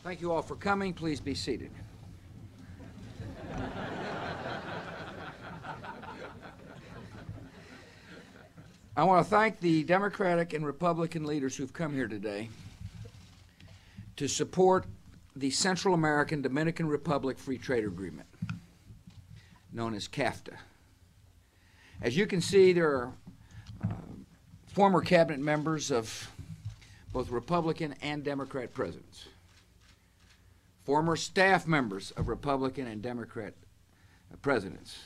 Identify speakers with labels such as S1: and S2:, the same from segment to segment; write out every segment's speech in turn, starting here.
S1: Thank you all for coming. Please be seated. I want to thank the Democratic and Republican leaders who've come here today to support the Central American Dominican Republic Free Trade Agreement, known as CAFTA. As you can see, there are former cabinet members of both Republican and Democrat presidents, former staff members of Republican and Democrat presidents,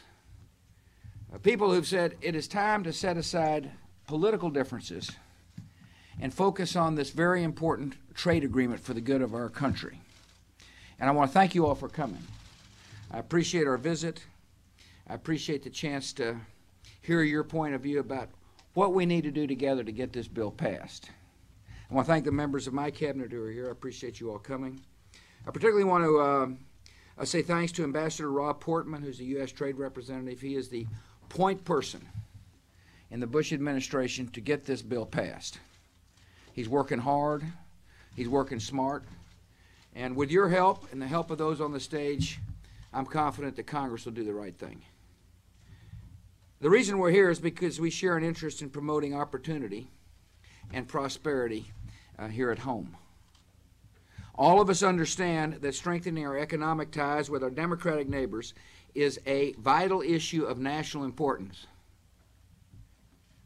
S1: people who've said it is time to set aside political differences and focus on this very important trade agreement for the good of our country. And I want to thank you all for coming. I appreciate our visit. I appreciate the chance to hear your point of view about what we need to do together to get this bill passed. I want to thank the members of my cabinet who are here. I appreciate you all coming. I particularly want to say thanks to Ambassador Rob Portman, who's the U.S. Trade Representative. He is the point person in the Bush administration to get this bill passed. He's working hard. He's working smart. And with your help and the help of those on the stage, I'm confident that Congress will do the right thing. The reason we're here is because we share an interest in promoting opportunity and prosperity here at home. All of us understand that strengthening our economic ties with our democratic neighbors is a vital issue of national importance.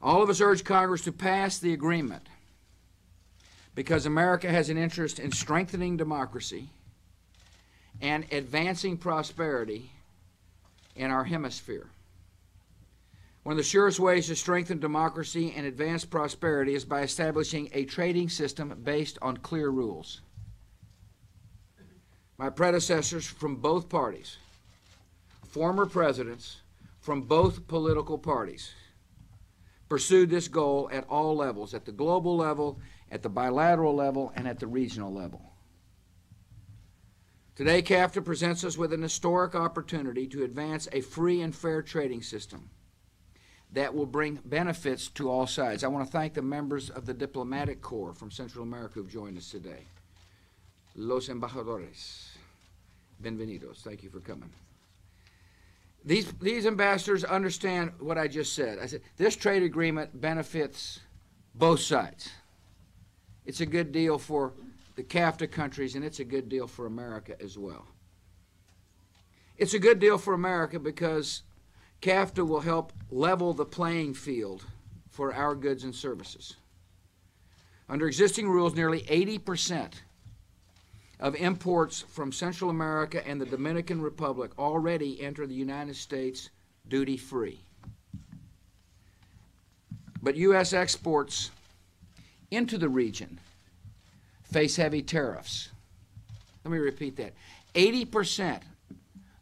S1: All of us urge Congress to pass the agreement because America has an interest in strengthening democracy and advancing prosperity in our hemisphere. One of the surest ways to strengthen democracy and advance prosperity is by establishing a trading system based on clear rules. My predecessors from both parties, former presidents from both political parties, pursued this goal at all levels, at the global level, at the bilateral level, and at the regional level. Today, CAFTA presents us with an historic opportunity to advance a free and fair trading system that will bring benefits to all sides. I want to thank the members of the Diplomatic Corps from Central America who've joined us today. Los embajadores, bienvenidos. Thank you for coming. These ambassadors understand what I just said. I said this trade agreement benefits both sides. It's a good deal for the CAFTA countries, and it's a good deal for America as well. It's a good deal for America because CAFTA will help level the playing field for our goods and services. Under existing rules, nearly 80% of imports from Central America and the Dominican Republic already enter the United States duty-free. But U.S. exports into the region face heavy tariffs. Let me repeat that. 80%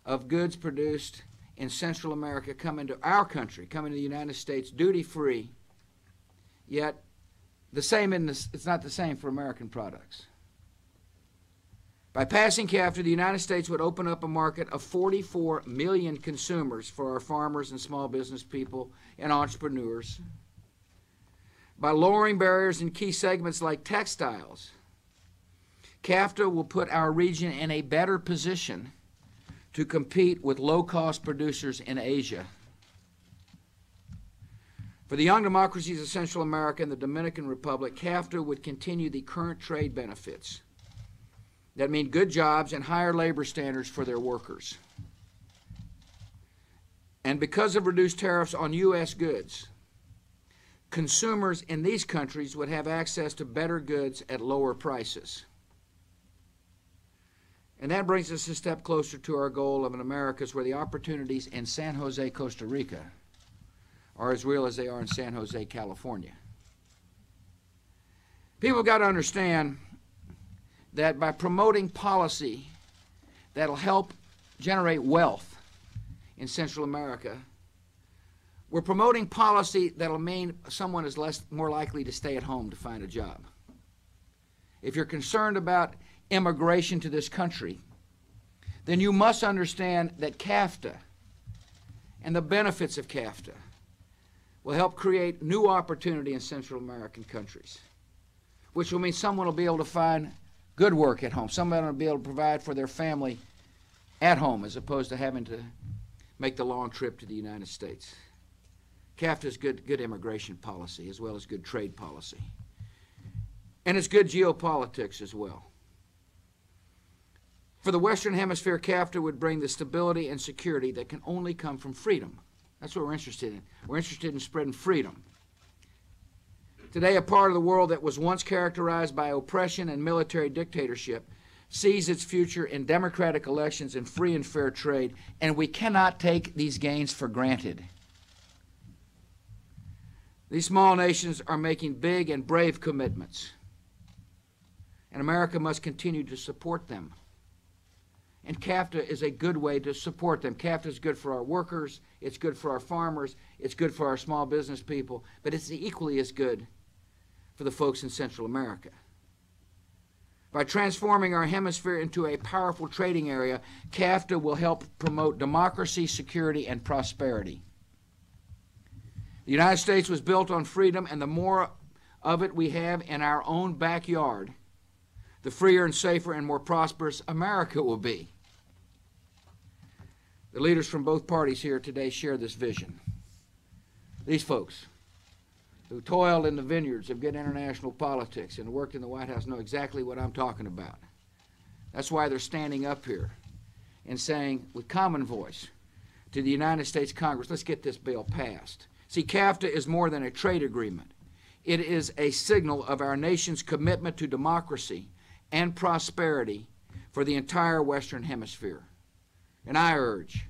S1: of goods produced in Central America come into our country, come into the United States duty-free, yet it's not the same for American products. By passing CAFTA, the United States would open up a market of 44 million consumers for our farmers and small business people and entrepreneurs. By lowering barriers in key segments like textiles, CAFTA will put our region in a better position to compete with low-cost producers in Asia. For the young democracies of Central America and the Dominican Republic, CAFTA would continue the current trade benefits that mean good jobs and higher labor standards for their workers. And because of reduced tariffs on U.S. goods, consumers in these countries would have access to better goods at lower prices. And that brings us a step closer to our goal of an Americas where the opportunities in San Jose, Costa Rica are as real as they are in San Jose, California. People have got to understand that by promoting policy that'll help generate wealth in Central America, we're promoting policy that'll mean someone is more likely to stay at home to find a job. If you're concerned about immigration to this country, then you must understand that CAFTA and the benefits of CAFTA will help create new opportunity in Central American countries, which will mean someone will be able to find good work at home. Somebody to be able to provide for their family at home as opposed to having to make the long trip to the United States. CAFTA is good immigration policy as well as good trade policy. And it's good geopolitics as well. For the Western Hemisphere, CAFTA would bring the stability and security that can only come from freedom. That's what we're interested in. We're interested in spreading freedom. Today, a part of the world that was once characterized by oppression and military dictatorship sees its future in democratic elections and free and fair trade, and we cannot take these gains for granted. These small nations are making big and brave commitments, and America must continue to support them. And CAFTA is a good way to support them. CAFTA is good for our workers, it's good for our farmers, it's good for our small business people, but it's equally as good for the folks in Central America. By transforming our hemisphere into a powerful trading area, CAFTA will help promote democracy, security, and prosperity. The United States was built on freedom, and the more of it we have in our own backyard, the freer and safer and more prosperous America will be. The leaders from both parties here today share this vision. These folks who toiled in the vineyards of good international politics and worked in the White House know exactly what I'm talking about. That's why they're standing up here and saying with common voice to the United States Congress, let's get this bill passed. See, CAFTA is more than a trade agreement. It is a signal of our nation's commitment to democracy and prosperity for the entire Western Hemisphere. And I urge,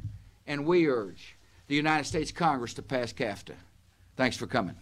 S1: and we urge, the United States Congress to pass CAFTA. Thanks for coming.